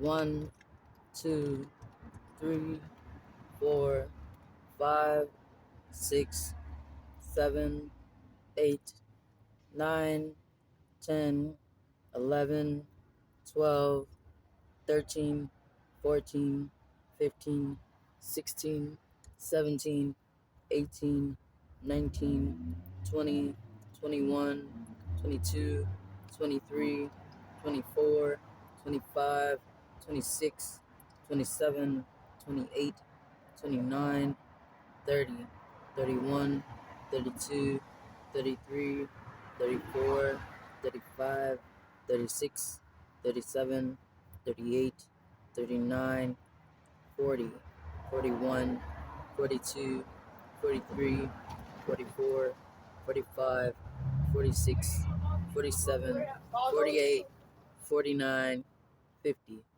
1, 2, 3, 4, 5, 6, 7, 8, 9, 10, 11, 12, 13, 14, 15, 16, 17, 18, 19, 20, 21, 22, 23, 24, 25, 26, 27, 28, 29, 30, 31, 32, 33, 34, 35, 36, 37, 38, 39, 40, 41, 42, 43, 44, 45, 46, 47, 48, 49, 50.